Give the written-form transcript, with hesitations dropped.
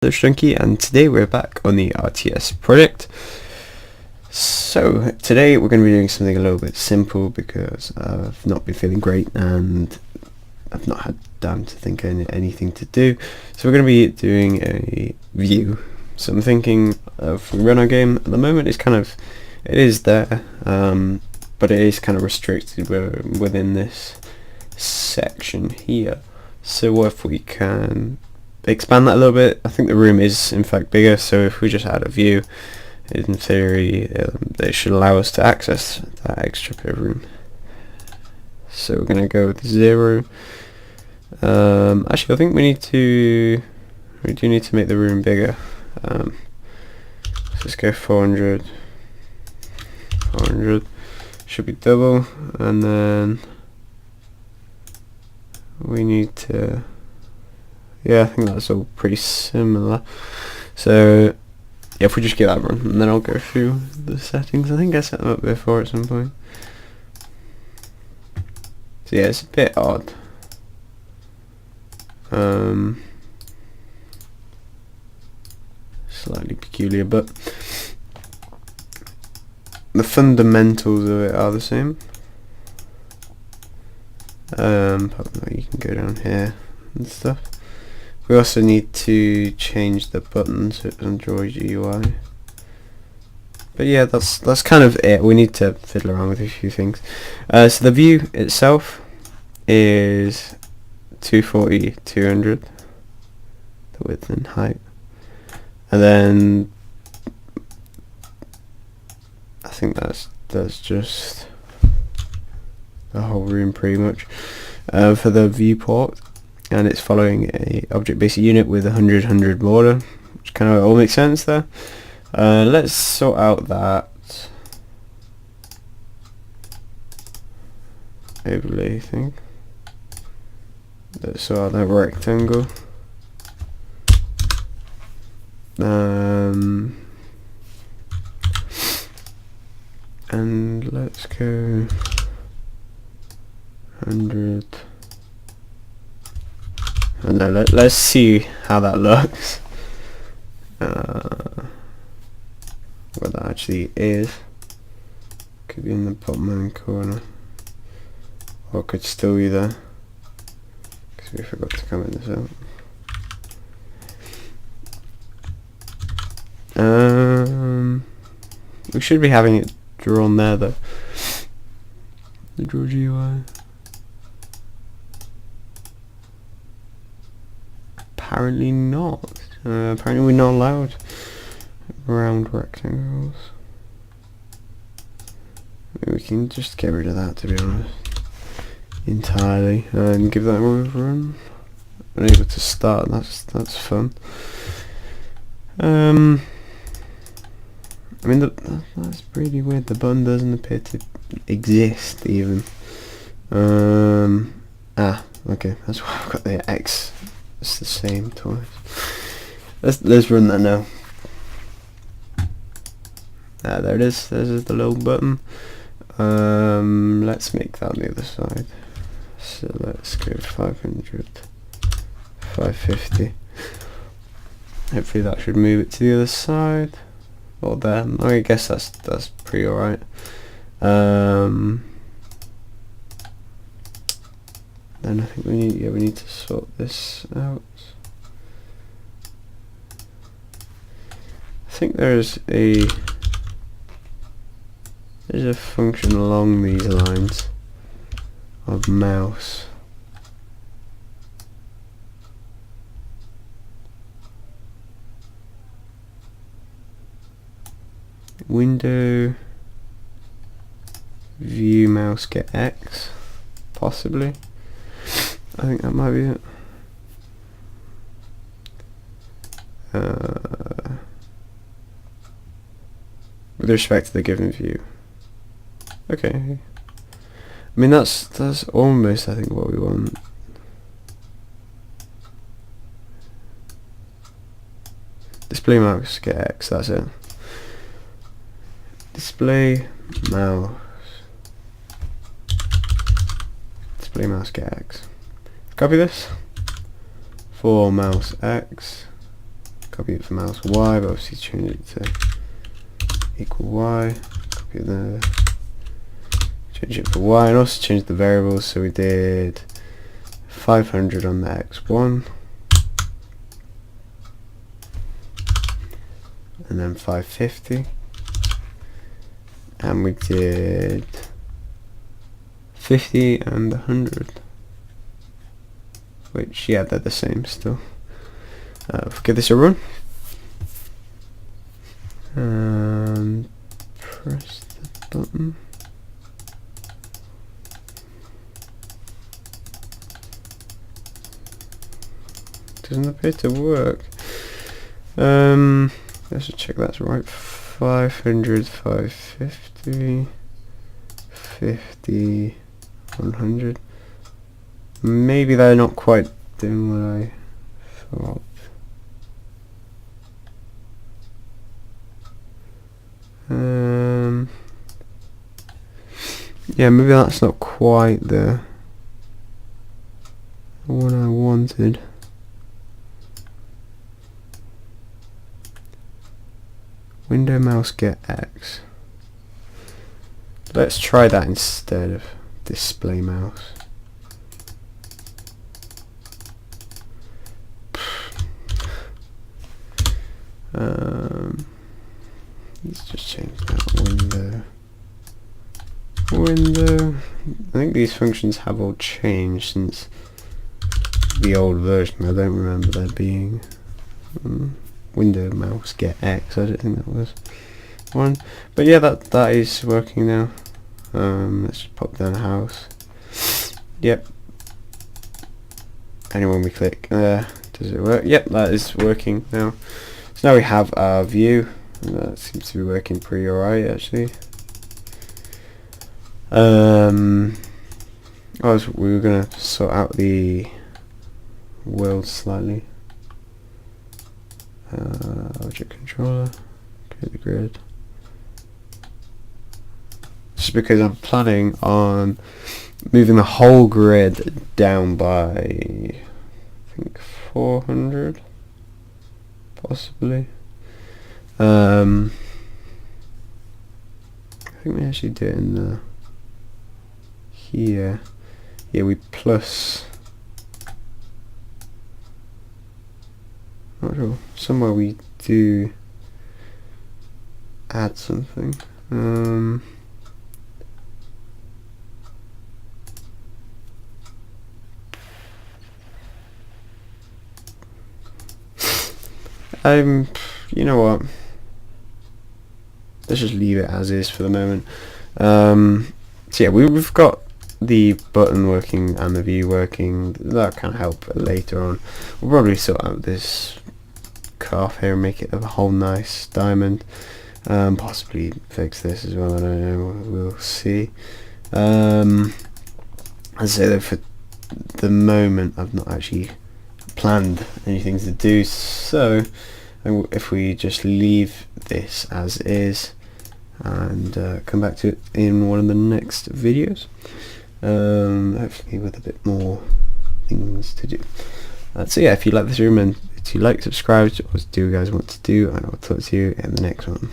Shrunky, and today we're back on the RTS project. So today we're going to be doing something a little bit simple because I've not been feeling great and I've not had time to think of anything to do. So we're going to be doing a view. So I'm thinking if we run our game at the moment, it is there, but it is kind of restricted within this section here. So what if we can expand that a little bit? I think the room is in fact bigger, so if we just add a view, in theory it should allow us to access that extra bit of room. So we're going to go with 0. Actually I think we do need to make the room bigger. Let's just go 400 should be double, and then we need to, yeah, I think that's all pretty similar. So yeah, if we just give that a run, and then I'll go through the settings. I think I set them up before at some point. So yeah, it's a bit odd. Slightly peculiar, but the fundamentals of it are the same. Probably you can go down here and stuff. We also need to change the buttons on Android UI. But yeah, that's kind of it. We need to fiddle around with a few things. So the view itself is 240, 200, the width and height, and then I think that's just the whole room pretty much. For the viewport, and it's following a object basic unit with 100 border, which kind of all makes sense there. Let's sort out that overlay thing. Let's sort out that rectangle. And let's go 100. And then let's see how that looks. What that actually is. Could be in the bottom hand corner, or could still be there, because we forgot to comment this out. We should be having it drawn there though. The draw GUI. Apparently not. Apparently we're not allowed round rectangles. Maybe we can just get rid of that, to be honest, entirely, and give that one a run. Unable to start. That's fun. I mean, that's pretty weird. The button doesn't appear to exist even. Okay, that's why I've got the X. It's the same twice. Let's run that now. There it is. There's the little button. Let's make that on the other side. So let's go 500, 550. Hopefully that should move it to the other side. Or there. I guess that's pretty alright. Then I think we need to sort this out. I think there's a function along these lines of mouse. Window view mouse get X, possibly. I think that might be it. With respect to the given view. Okay. I mean that's almost, I think, what we want. Display mouse get X, that's it. Display mouse get X. Copy this. For mouse X, copy it for mouse Y, but obviously change it to equal Y, copy the, change it for Y, and also change the variables. So we did 500 on the X1, and then 550, and we did 50 and 100, which, yeah, they're the same still. Give this a run and press the button. Doesn't appear to work. Let's just check that's right. 500, 550, 50, 100. Maybe they're not quite doing what I thought. Yeah, maybe that's not quite the one I wanted. Window mouse get X. Let's try that instead of display mouse. Let's just change that window. I think these functions have all changed since the old version. I don't remember there being window mouse get X. I don't think that was one. But yeah, that is working now. Let's just pop down house. Yep. And when we click there, does it work? Yep, that is working now. So now we have our view. And that seems to be working pretty alright actually. We were gonna sort out the world slightly. Object controller, create the grid. Just because I'm planning on moving the whole grid down by, I think, 400, possibly. I think we actually do it in the here. Yeah, we plus. Not sure. Somewhere we do add something. You know what? Let's just leave it as is for the moment. So yeah, we've got the button working and the view working. That can help later on. We'll probably sort out this cuff here and make it a whole nice diamond. Possibly fix this as well. I don't know. We'll see. As I say though, for the moment, I've not actually planned anything to do. So if we just leave this as is and come back to it in one of the next videos, hopefully with a bit more things to do. So yeah, if you like this, remember to like, subscribe, what do you guys want to do, and I'll talk to you in the next one.